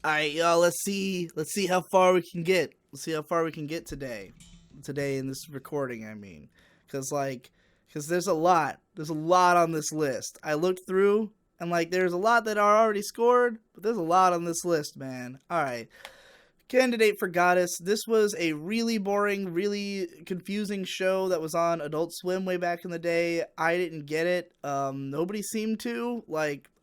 All right, y'all. Let's see how far we can get. Let's see how far we can get today. Today in this recording, I mean, because there's a lot. There's a lot on this list. I looked through and there's a lot that are already scored, but there's a lot on this list, man. All right. Candidate for Goddess. This was a really boring, really confusing show that was on Adult Swim way back in the day. I didn't get it. Nobody seemed to.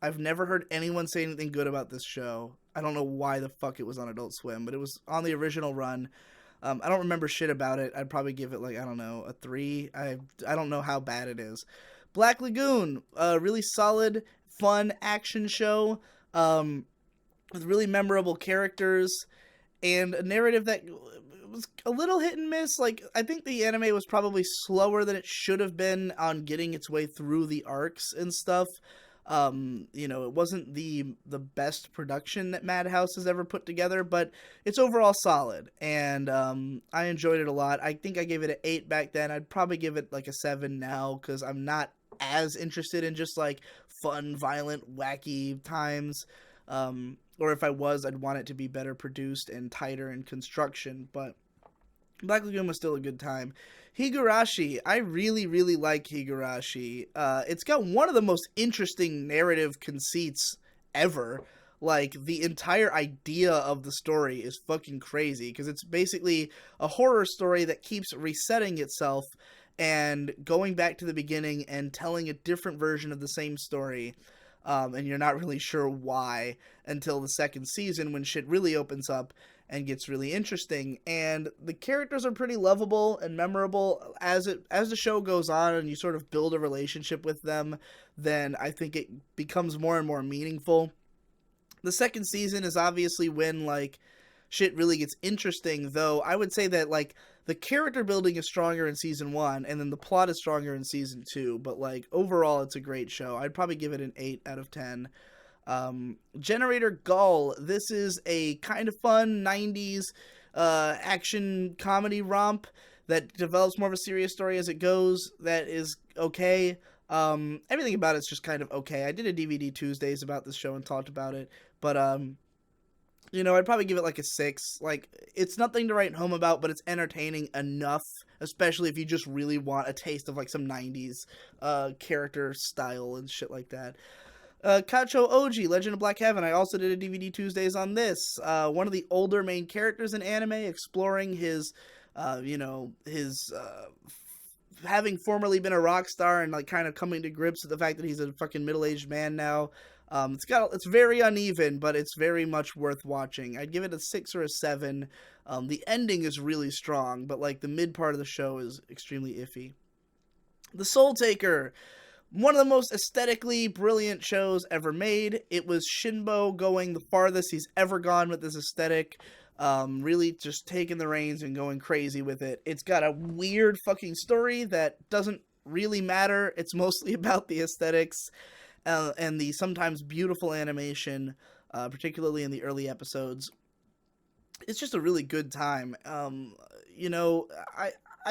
I've never heard anyone say anything good about this show. I don't know why the fuck it was on Adult Swim, but it was on the original run. I don't remember shit about it. I'd probably give it I don't know, a 3. I don't know how bad it is. Black Lagoon, a really solid, fun action show with really memorable characters and a narrative that was a little hit and miss. I think the anime was probably slower than it should have been on getting its way through the arcs and stuff. It wasn't the best production that Madhouse has ever put together, but it's overall solid, and I enjoyed it a lot. I think I gave it an 8 back then. I'd probably give it a 7 now, because I'm not as interested in just fun, violent, wacky times. Or if I was, I'd want it to be better produced and tighter in construction, but Black Lagoon was still a good time. Higurashi, I really, really like Higurashi. It's got one of the most interesting narrative conceits ever. The entire idea of the story is fucking crazy, because it's basically a horror story that keeps resetting itself and going back to the beginning and telling a different version of the same story. And you're not really sure why until the second season, when shit really opens up and gets really interesting. And the characters are pretty lovable and memorable as the show goes on, and you sort of build a relationship with them. Then I think it becomes more and more meaningful. The second season is obviously when shit really gets interesting, though I would say that the character building is stronger in season 1, and then the plot is stronger in season 2, but overall it's a great show. I'd probably give it an 8 out of 10. Generator Gull, this is a kind of fun 90s action comedy romp that develops more of a serious story as it goes. That is okay. Everything about it's just kind of okay. I did a DVD Tuesdays about this show and talked about it, but I'd probably give it a 6. It's nothing to write home about, but it's entertaining enough, especially if you just really want a taste of some 90s character style and shit like that. Kacho Oji, Legend of Black Heaven. I also did a DVD Tuesdays on this. One of the older main characters in anime, exploring his having formerly been a rock star and kind of coming to grips with the fact that he's a fucking middle-aged man now. It's very uneven, but it's very much worth watching. I'd give it a 6 or a 7. The ending is really strong, but the mid part of the show is extremely iffy. The Soul Taker, one of the most aesthetically brilliant shows ever made. It was Shinbo going the farthest he's ever gone with this aesthetic. Really just taking the reins and going crazy with it. It's got a weird fucking story that doesn't really matter. It's mostly about the aesthetics and the sometimes beautiful animation, particularly in the early episodes. It's just a really good time. I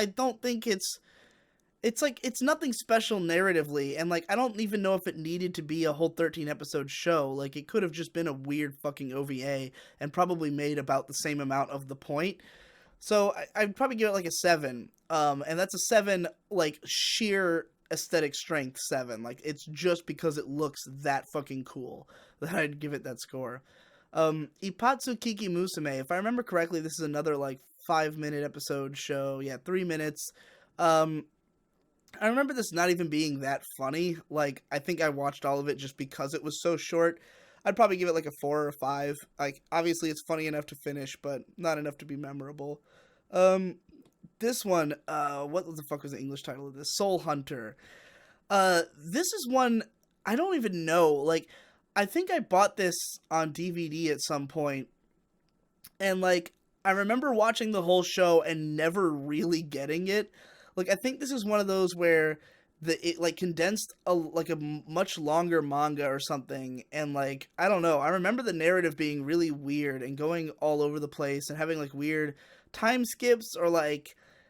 don't think it's nothing special narratively, and I don't even know if it needed to be a whole 13 episode show. It could have just been a weird fucking OVA and probably made about the same amount of the point. So I'd probably give it a 7. And that's a 7 sheer aesthetic strength 7. It's just because it looks that fucking cool that I'd give it that score. Ipatsu Kiki Musume, if I remember correctly, this is another 5-minute episode show. Yeah, 3 minutes. I remember this not even being that funny. I think I watched all of it just because it was so short. I'd probably give it a 4 or 5. Obviously it's funny enough to finish, but not enough to be memorable. This one, what the fuck was the English title of this? Soul Hunter. This is one, I don't even know. I think I bought this on DVD at some point, and I remember watching the whole show and never really getting it. I think this is one of those where it condensed a much longer manga or something, and I don't know. I remember the narrative being really weird and going all over the place and having weird time skips, or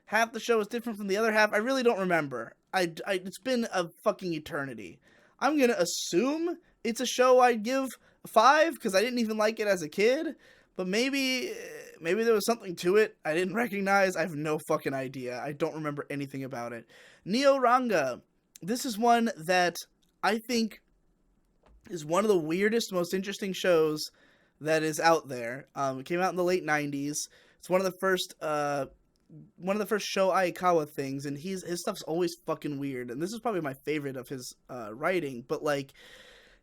half the show is different from the other half. I really don't remember. It's been a fucking eternity. I'm gonna assume it's a show I'd give 5 because I didn't even like it as a kid, but maybe there was something to it I didn't recognize. I have no fucking idea. I don't remember anything about it. Neo Ranga. This is one that I think is one of the weirdest, most interesting shows that is out there. It came out in the late '90s. It's one of the first Sho Aikawa things, and his stuff's always fucking weird. And this is probably my favorite of his writing. But like,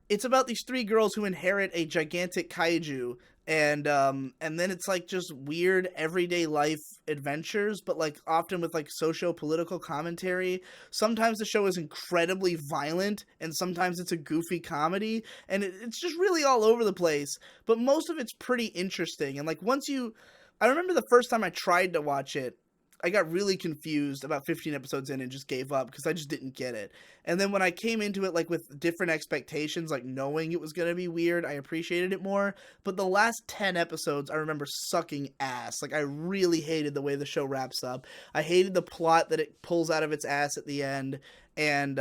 it's about these 3 girls who inherit a gigantic kaiju, and then it's like just weird everyday life adventures, but like often with like socio-political commentary. Sometimes the show is incredibly violent, and sometimes it's a goofy comedy, and it's just really all over the place. But most of it's pretty interesting, and like I remember the first time I tried to watch it, I got really confused about 15 episodes in and just gave up because I just didn't get it. And then when I came into it like with different expectations, like knowing it was going to be weird, I appreciated it more. But the last 10 episodes I remember sucking ass. Like I really hated the way the show wraps up. I hated the plot that it pulls out of its ass at the end. And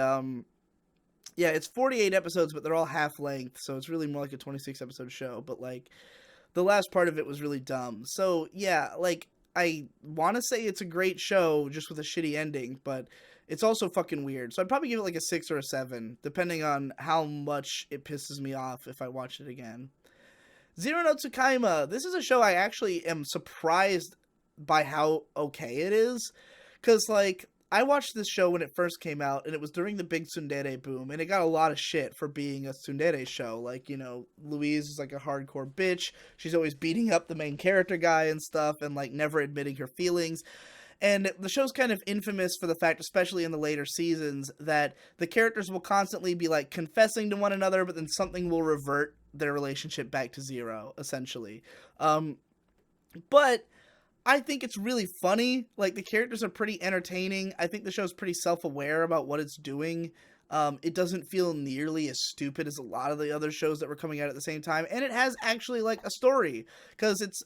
yeah, it's 48 episodes, but they're all half length, so it's really more like a 26 episode show. But like the last part of it was really dumb. So yeah, like I want to say it's a great show just with a shitty ending, but it's also fucking weird. So I'd probably give it like a 6 or a 7, depending on how much it pisses me off if I watch it again. Zero no Tsukaima. This is a show I actually am surprised by how okay it is. Because, like, I watched this show when it first came out, and it was during the big tsundere boom, and it got a lot of shit for being a tsundere show. Like, you know, Louise is like a hardcore bitch. She's always beating up the main character guy and stuff, and like never admitting her feelings. And the show's kind of infamous for the fact, especially in the later seasons, that the characters will constantly be like confessing to one another, but then something will revert their relationship back to zero, essentially. But I think it's really funny. Like, the characters are pretty entertaining. I think the show's pretty self-aware about what it's doing. It doesn't feel nearly as stupid as a lot of the other shows that were coming out at the same time. And it has actually, like, a story. Because it's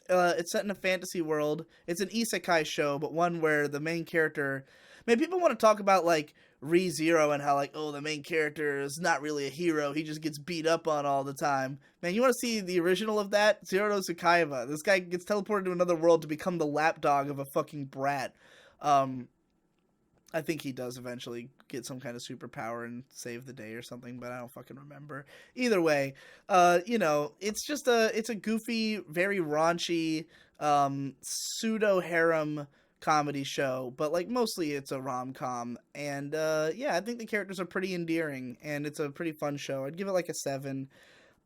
set in a fantasy world. It's an isekai show, but one where the main character... Man, people want to talk about, like, ReZero and how, like, oh, the main character is not really a hero. He just gets beat up on all the time. Man, you want to see the original of that? Zero no Tsukaima. This guy gets teleported to another world to become the lapdog of a fucking brat. I think he does eventually get some kind of superpower and save the day or something, but I don't fucking remember. Either way, you know, it's just it's a goofy, very raunchy, pseudo-harem comedy show, but like mostly it's a rom-com, and yeah, I think the characters are pretty endearing, and it's a pretty fun show. I'd give it like a 7.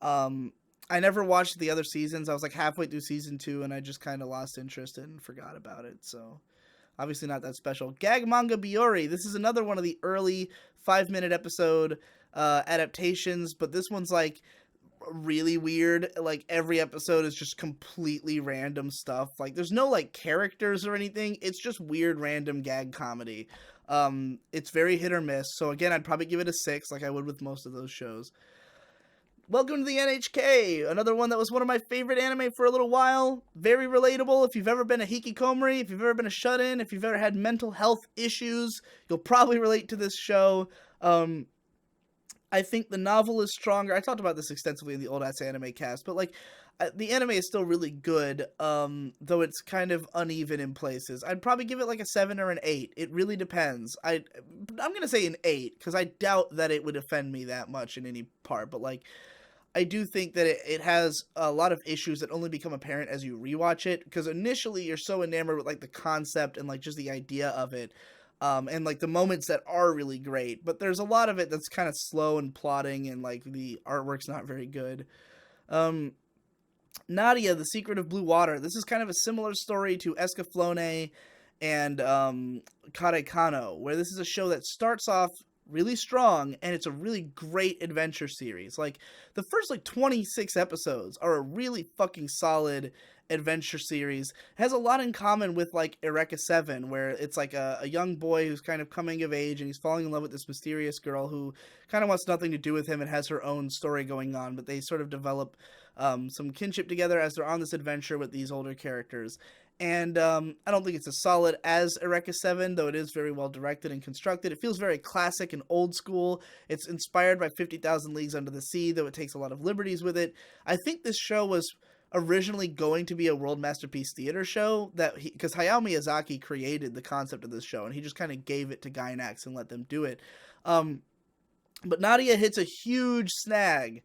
I never watched the other seasons. I was like halfway through season 2, and I just kind of lost interest and forgot about it, so obviously not that special. Gag Manga Biori. This is another one of the early 5-minute episode adaptations, but this one's like really weird. Like every episode is just completely random stuff. Like there's no like characters or anything. It's just weird random gag comedy. It's very hit or miss. So again, I'd probably give it a 6 like I would with most of those shows. Welcome to the NHK, another one that was one of my favorite anime for a little while. Very relatable. If you've ever been a hikikomori, if you've ever been a shut-in, if you've ever had mental health issues, you'll probably relate to this show. I think the novel is stronger. I talked about this extensively in the Old Ass Anime Cast, but like the anime is still really good, though it's kind of uneven in places. I'd probably give it like a 7 or an 8. It really depends. I'm gonna say an 8 because I doubt that it would offend me that much in any part, but like I do think that it has a lot of issues that only become apparent as you rewatch it, because initially you're so enamored with like the concept and like just the idea of it. And like the moments that are really great, but there's a lot of it that's kind of slow and plotting, and like the artwork's not very good. Nadia, The Secret of Blue Water. This is kind of a similar story to Escaflowne and Karekano, where this is a show that starts off really strong, and it's a really great adventure series. Like the first like 26 episodes are a really fucking solid adventure series. It has a lot in common with like Eureka 7, where it's like a young boy who's kind of coming of age and he's falling in love with this mysterious girl who kind of wants nothing to do with him and has her own story going on, but they sort of develop some kinship together as they're on this adventure with these older characters. And I don't think it's as solid as Eureka 7, though it is very well directed and constructed. It feels very classic and old school. It's inspired by 50,000 Leagues Under the Sea, though it takes a lot of liberties with it. I think this show was originally going to be a World Masterpiece Theater show, because Hayao Miyazaki created the concept of this show, and he just kind of gave it to Gainax and let them do it. But Nadia hits a huge snag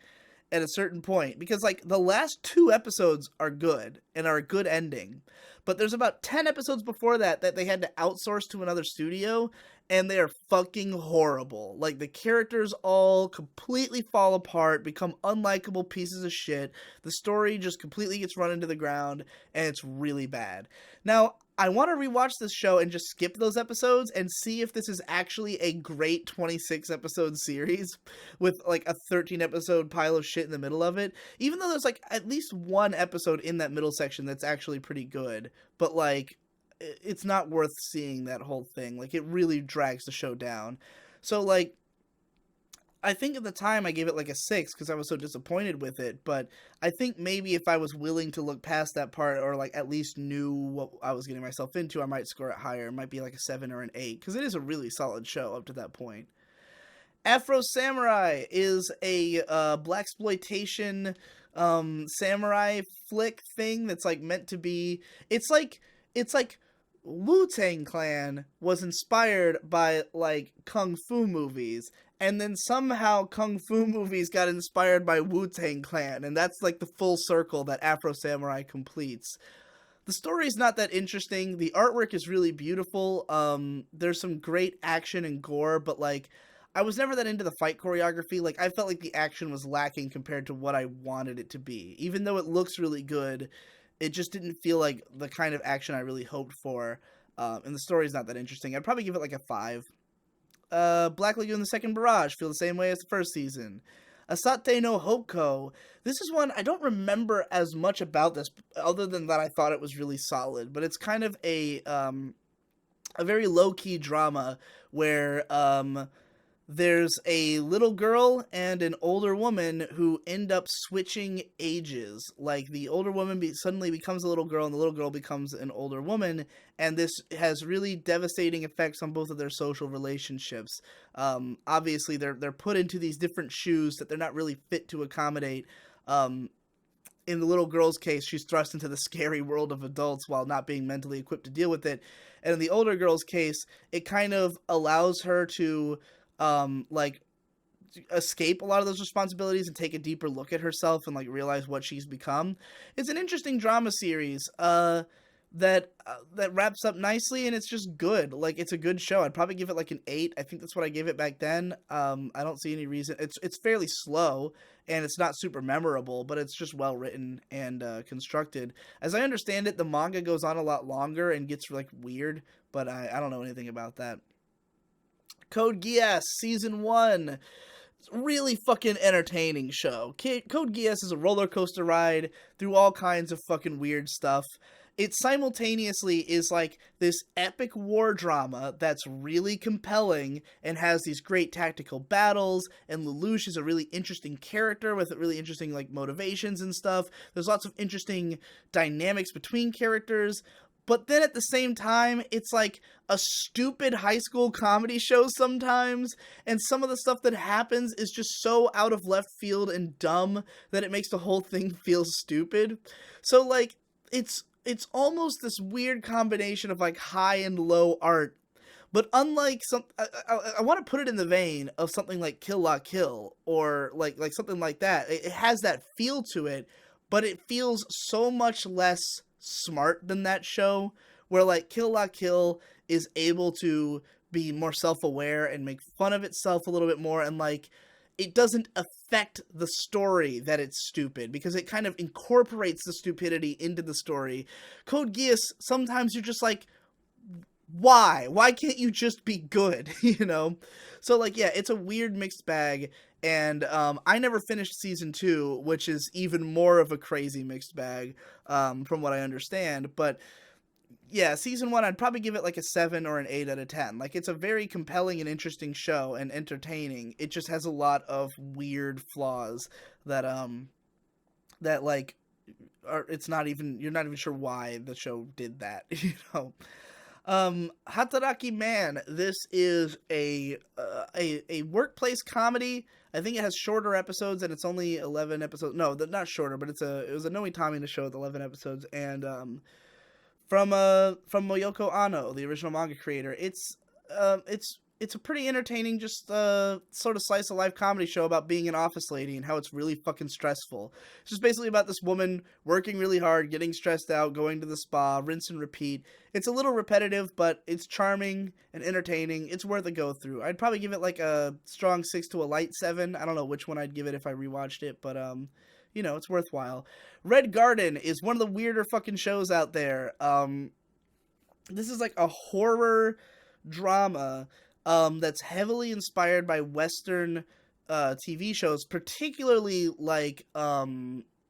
at a certain point, because like the last 2 episodes are good and are a good ending, but there's about 10 episodes before that they had to outsource to another studio, and they are fucking horrible. Like, the characters all completely fall apart, become unlikable pieces of shit. The story just completely gets run into the ground, and it's really bad. Now, I want to rewatch this show and just skip those episodes and see if this is actually a great 26 episode series with like a 13 episode pile of shit in the middle of it. Even though there's like at least one episode in that middle section that's actually pretty good, but like it's not worth seeing that whole thing. Like, it really drags the show down. So like, I think at the time I gave it like a 6 because I was so disappointed with it, but I think maybe if I was willing to look past that part, or like at least knew what I was getting myself into, I might score it higher. It might be like a 7 or an 8, because it is a really solid show up to that point. Afro Samurai is a blaxploitation samurai flick thing that's like meant to be, it's like Wu-Tang Clan was inspired by like kung fu movies, and then somehow kung fu movies got inspired by Wu-Tang Clan, and that's like the full circle that Afro Samurai completes. The story's not that interesting. The artwork is really beautiful. There's some great action and gore, but like, I was never that into the fight choreography. Like, I felt like the action was lacking compared to what I wanted it to be. Even though it looks really good, it just didn't feel like the kind of action I really hoped for. And the story's not that interesting. I'd probably give it like a 5. Black Lagoon: The Second Barrage feel the same way as the first season. Asate no Hoko. This is one I don't remember as much about this, other than that I thought it was really solid. But it's kind of a very low-key drama where there's a little girl and an older woman who end up switching ages. Like, the older woman suddenly becomes a little girl, and the little girl becomes an older woman, and this has really devastating effects on both of their social relationships. Obviously, they're put into these different shoes that they're not really fit to accommodate. In the little girl's case, she's thrust into the scary world of adults while not being mentally equipped to deal with it. And in the older girl's case, it kind of allows her to like escape a lot of those responsibilities and take a deeper look at herself and like realize what she's become. It's an interesting drama series that wraps up nicely, and it's just good. Like, it's a good show. I'd probably give it like an 8. I think that's what I gave it back then. I don't see any reason. It's fairly slow and it's not super memorable, but it's just well written and constructed. As I understand it, the manga goes on a lot longer and gets like weird, but I don't know anything about that. Code Geass Season 1. Really fucking entertaining show. Code Geass is a roller coaster ride through all kinds of fucking weird stuff. It simultaneously is like this epic war drama that's really compelling and has these great tactical battles, and Lelouch is a really interesting character with really interesting like motivations and stuff. There's lots of interesting dynamics between characters. But then at the same time, it's like a stupid high school comedy show sometimes, and some of the stuff that happens is just so out of left field and dumb that it makes the whole thing feel stupid. So like, it's almost this weird combination of like high and low art. But unlike I want to put it in the vein of something like Kill La Kill, or like something like that. It has that feel to it, but it feels so much less smart than that show, where like Kill La Kill is able to be more self-aware and make fun of itself a little bit more, and like, it doesn't affect the story that it's stupid, because it kind of incorporates the stupidity into the story. Code Geass, sometimes you're just like, why can't you just be good? You know? So like, yeah, it's a weird mixed bag, And I never finished season 2, which is even more of a crazy mixed bag, from what I understand. But yeah, season 1, I'd probably give it like a 7 or an 8 out of 10. Like, it's a very compelling and interesting show and entertaining. It just has a lot of weird flaws that that like are, it's not even, you're not even sure why the show did that, you know. Hataraki Man. This is a workplace comedy. I think it has shorter episodes, and it's only 11 episodes. No, not shorter, but it was a Noitami show with 11 episodes, and from Moyoko Ano, the original manga creator. It's a pretty entertaining, just sort of slice of life comedy show about being an office lady and how it's really fucking stressful. It's just basically about this woman working really hard, getting stressed out, going to the spa, rinse and repeat. It's a little repetitive, but it's charming and entertaining. It's worth a go through. I'd probably give it like a strong 6 to a light 7. I don't know which one I'd give it if I rewatched it, but you know, it's worthwhile. Red Garden is one of the weirder fucking shows out there. This is like a horror drama that's heavily inspired by Western TV shows, particularly like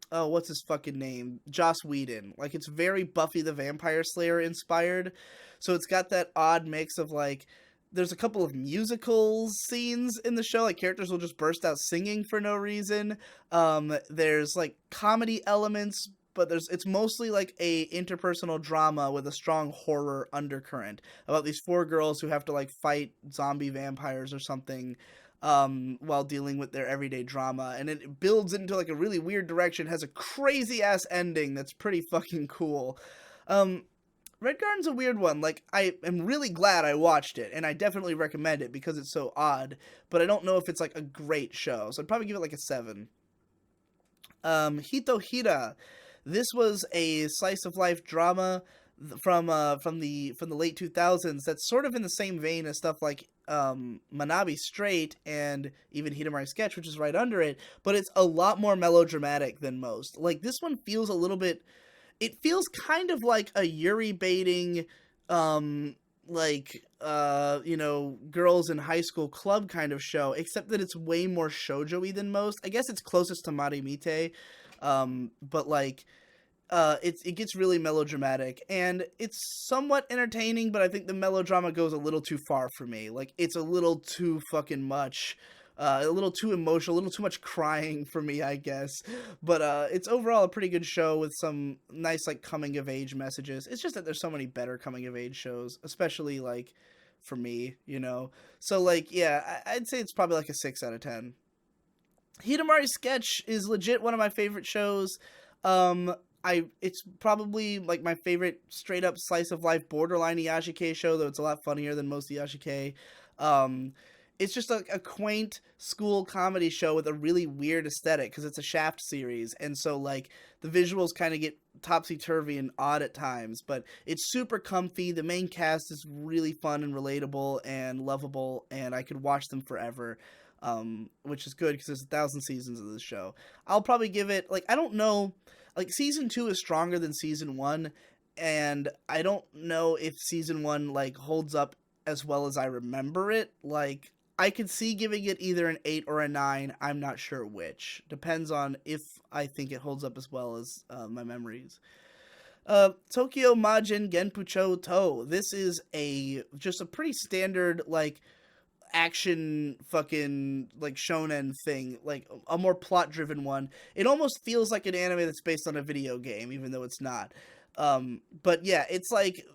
oh, what's his fucking name? Joss Whedon. Like, it's very Buffy the Vampire Slayer inspired. So it's got that odd mix of like, there's a couple of musical scenes in the show, like characters will just burst out singing for no reason. There's like comedy elements, but it's mostly like a interpersonal drama with a strong horror undercurrent about these 4 girls who have to like fight zombie vampires or something, while dealing with their everyday drama, and it builds into like a really weird direction. It has a crazy ass ending that's pretty fucking cool. Red Garden's a weird one. Like, I am really glad I watched it, and I definitely recommend it because it's so odd, but I don't know if it's like a great show, so I'd probably give it like a 7. Hitohira. This was a slice of life drama from the late 2000s that's sort of in the same vein as stuff like Manabi Straight and even Hidamari Sketch, which is right under it, but it's a lot more melodramatic than most. Like, this one feels a little bit, it feels kind of like a Yuri baiting, you know, girls in high school club kind of show, except that it's way more shoujo-y than most. I guess it's closest to Marimite, but like, it gets really melodramatic, and it's somewhat entertaining, but I think the melodrama goes a little too far for me. Like, it's a little too fucking much. A little too emotional, a little too much crying for me, I guess. But it's overall a pretty good show with some nice, like, coming-of-age messages. It's just that there's so many better coming-of-age shows, especially, like, for me, you know? So, like, yeah, I'd say it's probably, like, a 6 out of 10. Hidamari Sketch is legit one of my favorite shows. It's probably, like, my favorite straight-up slice-of-life borderline Iyashikei show, though it's a lot funnier than most Iyashikei. It's just a quaint school comedy show with a really weird aesthetic because it's a Shaft series, and so like the visuals kind of get topsy-turvy and odd at times, but it's super comfy. The main cast is really fun and relatable and lovable, and I could watch them forever, which is good because there's 1,000 seasons of this show. I'll probably give it, like, I don't know, like, season 2 is stronger than season 1, and I don't know if season 1 like holds up as well as I remember it. Like, I could see giving it either an 8 or a 9. I'm not sure which. Depends on if I think it holds up as well as my memories. Tokyo Majin Genpucho To. This is just a pretty standard, like, action fucking, like, shonen thing. Like, a more plot-driven one. It almost feels like an anime that's based on a video game, even though it's not. But yeah, it's like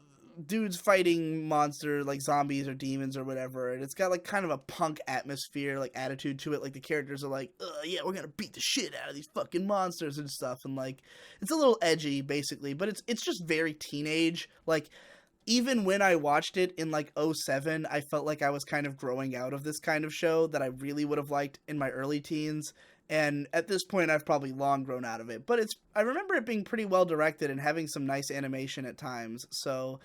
dudes fighting monster, like zombies or demons or whatever, and it's got like kind of a punk atmosphere, like attitude to it. Like the characters are like, yeah, we're gonna beat the shit out of these fucking monsters and stuff, and like it's a little edgy basically, but it's just very teenage. Like, even when I watched it in like '07, I felt like I was kind of growing out of this kind of show that I really would have liked in my early teens. And at this point, I've probably long grown out of it. But I remember it being pretty well directed and having some nice animation at times. So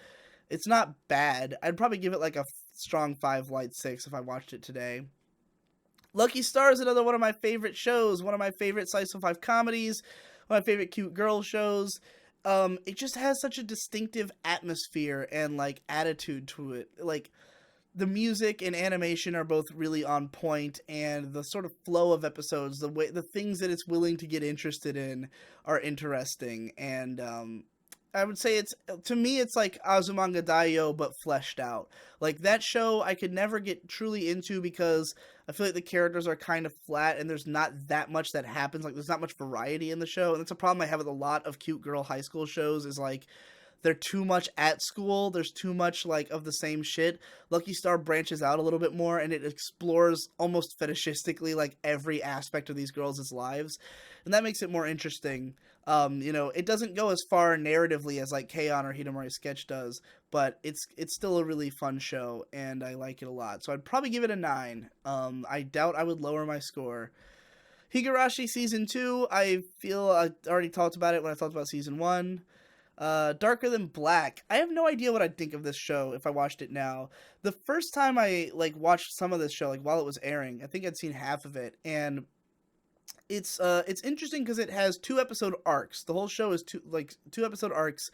it's not bad. I'd probably give it like a strong 5 light 6 if I watched it today. Lucky Star is another one of my favorite shows. One of my favorite slice of life comedies. One of my favorite cute girl shows. It just has such a distinctive atmosphere and like attitude to it. Like, the music and animation are both really on point, and the sort of flow of episodes, the things that it's willing to get interested in are interesting. And I would say it's, to me, it's like Azumanga Daioh but fleshed out. Like, that show I could never get truly into because I feel like the characters are kind of flat and there's not that much that happens. Like, there's not much variety in the show, and that's a problem I have with a lot of cute girl high school shows, is like they're too much at school. There's too much like of the same shit. Lucky Star branches out a little bit more, and it explores almost fetishistically like every aspect of these girls' lives, and that makes it more interesting. It doesn't go as far narratively as like K-On! Or Hitomari Sketch does, but it's still a really fun show, and I like it a lot. So I'd probably give it a 9. I doubt I would lower my score. Higurashi Season 2, I feel I already talked about it when I talked about Season 1. Darker Than Black. I have no idea what I'd think of this show if I watched it now. The first time I like watched some of this show, like while it was airing, I think I'd seen half of it, and it's interesting because it has 2-episode arcs. The whole show is 2-episode arcs,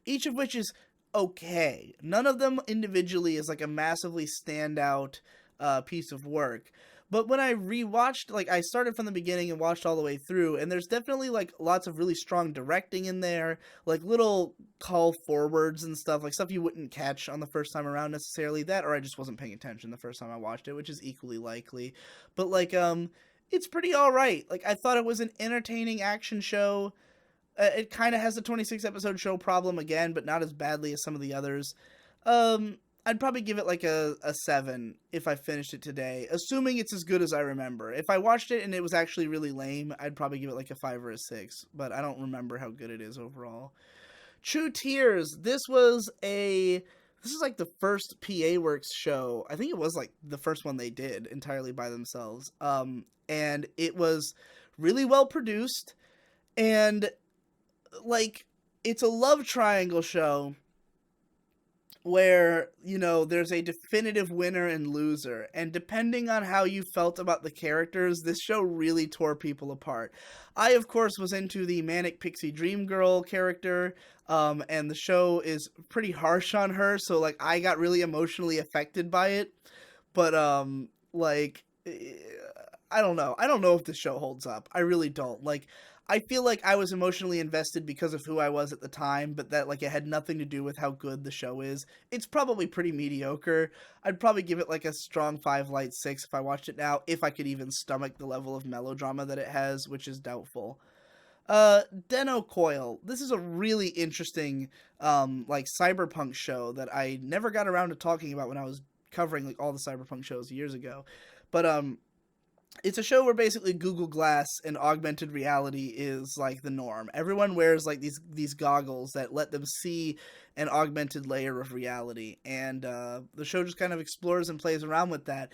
each of which is okay. None of them individually is like a massively standout piece of work. But when I rewatched, like, I started from the beginning and watched all the way through, and there's definitely, like, lots of really strong directing in there, like, little call forwards and stuff, like, stuff you wouldn't catch on the first time around necessarily. That, or I just wasn't paying attention the first time I watched it, which is equally likely. But, like, it's pretty alright. Like, I thought it was an entertaining action show. It kind of has the 26-episode show problem again, but not as badly as some of the others. I'd probably give it like a 7 if I finished it today, assuming it's as good as I remember. If I watched it and it was actually really lame, I'd probably give it like a 5 or a 6, but I don't remember how good it is overall. True Tears. This is like the first PA Works show. I think it was like the first one they did entirely by themselves. And it was really well produced, and like, it's a love triangle show where, there's a definitive winner and loser, and depending on how you felt about the characters, this show really tore people apart. I, of course, was into the Manic Pixie Dream Girl character, and the show is pretty harsh on her, so, like, I got really emotionally affected by it, but, I don't know. I don't know if the show holds up. I really don't. Like, I feel like I was emotionally invested because of who I was at the time, but that, like, it had nothing to do with how good the show is. It's probably pretty mediocre. I'd probably give it, like, a strong 5 light 6 if I watched it now, if I could even stomach the level of melodrama that it has, which is doubtful. Den-O Coil. This is a really interesting, like, cyberpunk show that I never got around to talking about when I was covering, like, all the cyberpunk shows years ago. But, it's a show where basically Google Glass and augmented reality is like the norm. Everyone wears like these goggles that let them see an augmented layer of reality, and the show just kind of explores and plays around with that.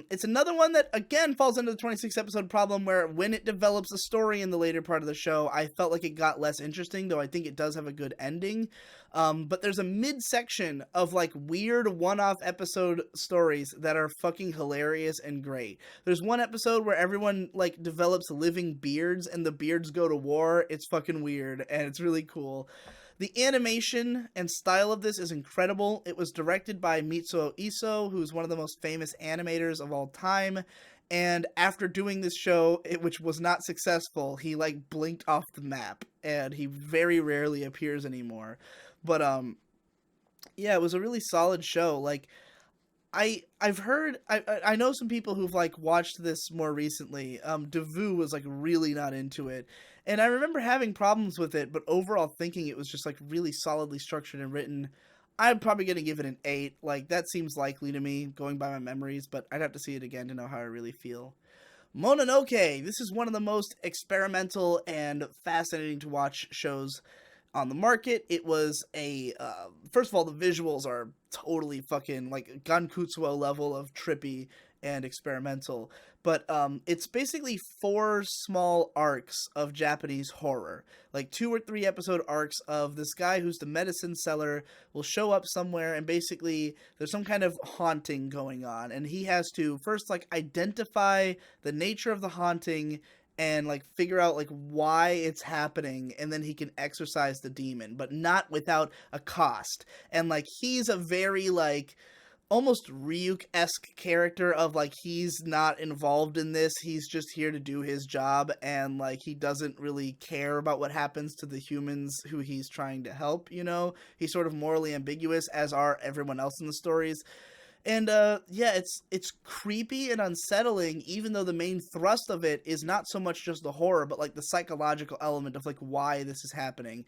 It's another one that, again, falls into the 26-episode problem where when it develops a story in the later part of the show, I felt like it got less interesting, though I think it does have a good ending. But there's a midsection of, like, weird one-off episode stories that are fucking hilarious and great. There's one episode where everyone, like, develops living beards, and the beards go to war. It's fucking weird, and it's really cool. The animation and style of this is incredible. It was directed by Mitsuo Iso, who's one of the most famous animators of all time. And after doing this show, which was not successful, he, like, blinked off the map, and he very rarely appears anymore. But, yeah, it was a really solid show. Like, I've heard, I know some people who've, like, watched this more recently. Devu was, like, really not into it. And I remember having problems with it, but overall thinking it was just, like, really solidly structured and written. I'm probably going to give it an 8. Like, that seems likely to me, going by my memories, but I'd have to see it again to know how I really feel. Mononoke. This is one of the most experimental and fascinating to watch shows on the market. It was first of all, the visuals are totally fucking, like, Gankutsuo level of trippy and experimental, but it's basically 4 small arcs of Japanese horror, like 2 or 3 episode arcs of this guy who's the medicine seller will show up somewhere, and basically there's some kind of haunting going on, and he has to first, like, identify the nature of the haunting and, like, figure out, like, why it's happening, and then he can exorcise the demon, but not without a cost. And, like, he's a very, like, almost Ryuk-esque character of like he's not involved in this, he's just here to do his job, and like he doesn't really care about what happens to the humans who he's trying to help, you know? He's sort of morally ambiguous, as are everyone else in the stories. And yeah, it's creepy and unsettling, even though the main thrust of it is not so much just the horror, but like the psychological element of like why this is happening.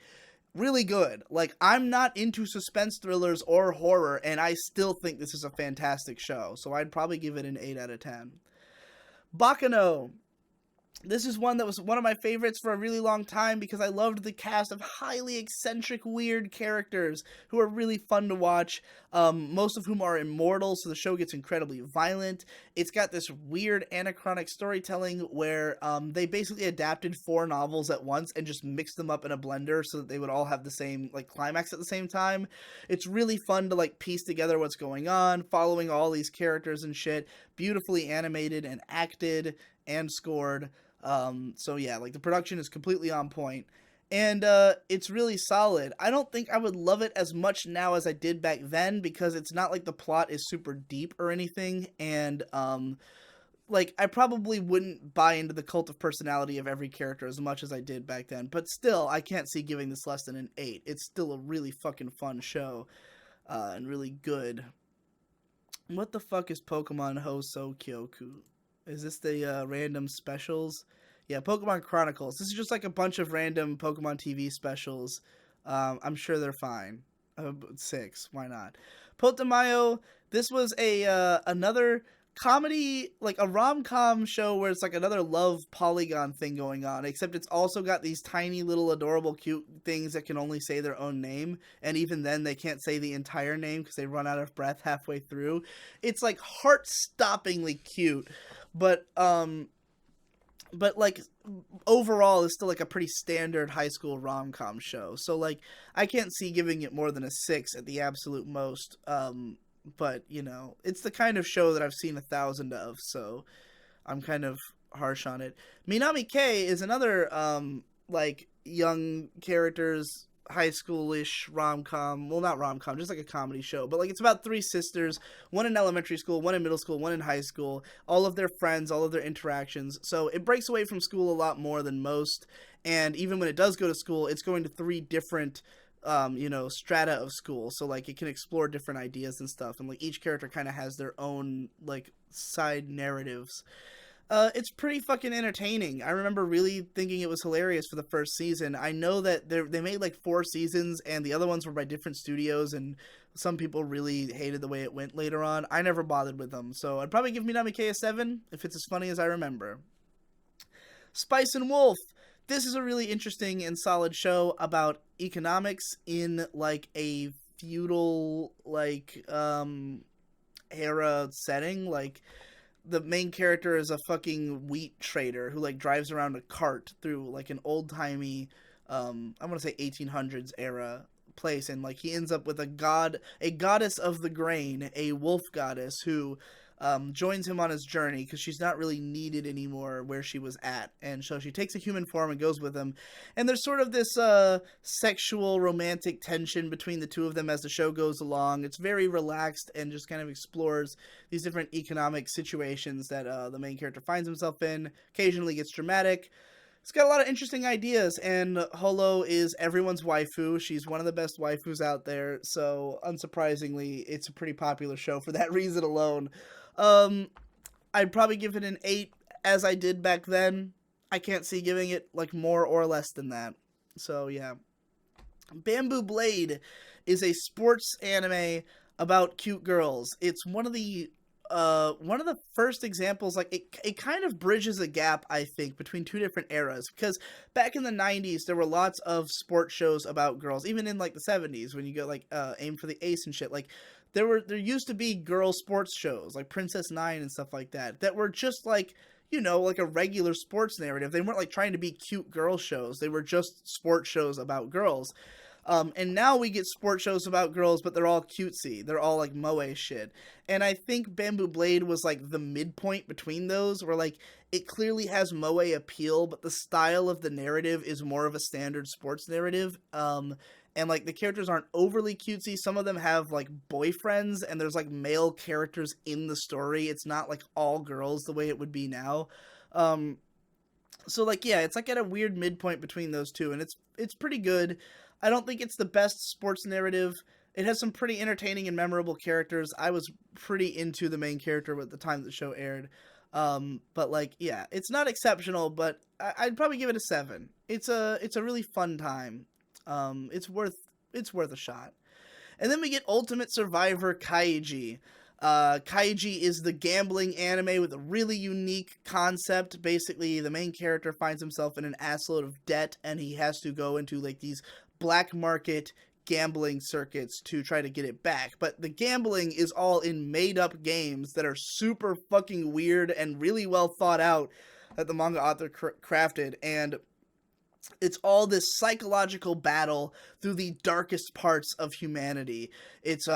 Really good. Like, I'm not into suspense thrillers or horror, and I still think this is a fantastic show. So I'd probably give it an 8 out of 10. Bakano. This is one that was one of my favorites for a really long time because I loved the cast of highly eccentric, weird characters who are really fun to watch, most of whom are immortal, so the show gets incredibly violent. It's got this weird anachronic storytelling where they basically adapted 4 novels at once and just mixed them up in a blender so that they would all have the same like climax at the same time. It's really fun to like piece together what's going on, following all these characters and shit, beautifully animated and acted and scored. So yeah, like the production is completely on point, and it's really solid. I don't think I would love it as much now as I did back then because it's not like the plot is super deep or anything, and like I probably wouldn't buy into the cult of personality of every character as much as I did back then. But still, I can't see giving this less than an 8. It's still a really fucking fun show, and really good. What the fuck is Pokemon Hoso Kyoku? Is this the random specials? Yeah, Pokemon Chronicles. This is just like a bunch of random Pokemon TV specials. I'm sure they're fine. 6, why not? Potamayo. This was a another comedy, like a rom-com show where it's like another love polygon thing going on, except it's also got these tiny little adorable cute things that can only say their own name, and even then they can't say the entire name because they run out of breath halfway through. It's like heart-stoppingly cute, but like overall is still like a pretty standard high school rom-com show, so like I can't see giving it more than a 6 at the absolute most. But you know, it's the kind of show that I've seen 1,000 of, so I'm kind of harsh on it. Minami K is another like young characters high schoolish rom-com, well not rom-com, just like a comedy show, but like it's about 3 sisters, one in elementary school, one in middle school, one in high school, all of their friends, all of their interactions. So it breaks away from school a lot more than most, and even when it does go to school, it's going to 3 different you know, strata of school, so like it can explore different ideas and stuff, and like each character kind of has their own like side narratives. It's pretty fucking entertaining. I remember really thinking it was hilarious for the first season. I know that they made like 4 seasons, and the other ones were by different studios, and some people really hated the way it went later on. I never bothered with them, so I'd probably give Minami K a 7 if it's as funny as I remember. Spice and Wolf. This is a really interesting and solid show about economics in like a feudal like era setting. Like the main character is a fucking wheat trader who like drives around a cart through like an old-timey I want to say 1800s era place, and like he ends up with a goddess of the grain, a wolf goddess who joins him on his journey because she's not really needed anymore where she was at, and so she takes a human form and goes with him, and there's sort of this sexual romantic tension between the two of them as the show goes along. It's very relaxed and just kind of explores these different economic situations that the main character finds himself in. Occasionally gets dramatic. It's got a lot of interesting ideas, and Holo is everyone's waifu. She's one of the best waifus out there, so unsurprisingly, it's a pretty popular show for that reason alone. I'd probably give it an 8 as I did back then. I can't see giving it like more or less than that. So yeah. Bamboo Blade is a sports anime about cute girls. It's one of the first examples, like it kind of bridges a gap, I think, between 2 different eras, because back in the 90s there were lots of sports shows about girls, even in like the 70s when you go like Aim for the Ace and shit. Like there used to be girl sports shows like Princess Nine and stuff like that were just like, you know, like a regular sports narrative. They weren't like trying to be cute girl shows. They were just sports shows about girls. And now we get sports shows about girls, but they're all cutesy. They're all like moe shit. And I think Bamboo Blade was like the midpoint between those, where like it clearly has moe appeal, but the style of the narrative is more of a standard sports narrative. And like the characters aren't overly cutesy. Some of them have like boyfriends, and there's like male characters in the story. It's not like all girls the way it would be now. Um, so like yeah, it's like at a weird midpoint between those two, and it's pretty good. I don't think it's the best sports narrative. It has some pretty entertaining and memorable characters. I was pretty into the main character at the time the show aired. But like yeah, it's not exceptional, but I'd probably give it a 7. It's a really fun time. It's worth a shot. And then we get Ultimate Survivor Kaiji. Kaiji is the gambling anime with a really unique concept. Basically, the main character finds himself in an assload of debt, and he has to go into like these black market gambling circuits to try to get it back. But the gambling is all in made up games that are super fucking weird and really well thought out that the manga author crafted. And it's all this psychological battle through the darkest parts of humanity. It's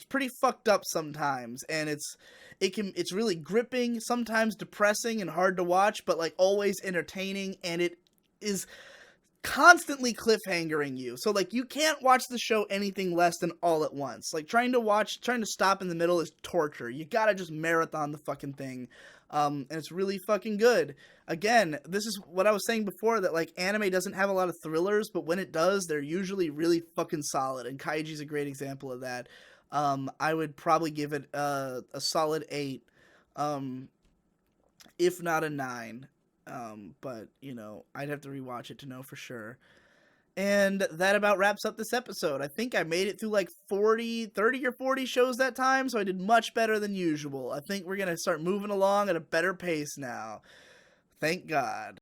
pretty fucked up sometimes, and it's really gripping, sometimes depressing and hard to watch, but like always entertaining, and it is constantly cliffhangering you. So like you can't watch the show anything less than all at once. Like trying to stop in the middle is torture. You gotta just marathon the fucking thing. And it's really fucking good. Again, this is what I was saying before, that like anime doesn't have a lot of thrillers, but when it does, they're usually really fucking solid, and Kaiji's a great example of that. I would probably give it a solid 8, if not a 9. But you know, I'd have to rewatch it to know for sure. And that about wraps up this episode. I think I made it through like 30 or 40 shows that time, so I did much better than usual. I think we're going to start moving along at a better pace now. Thank God.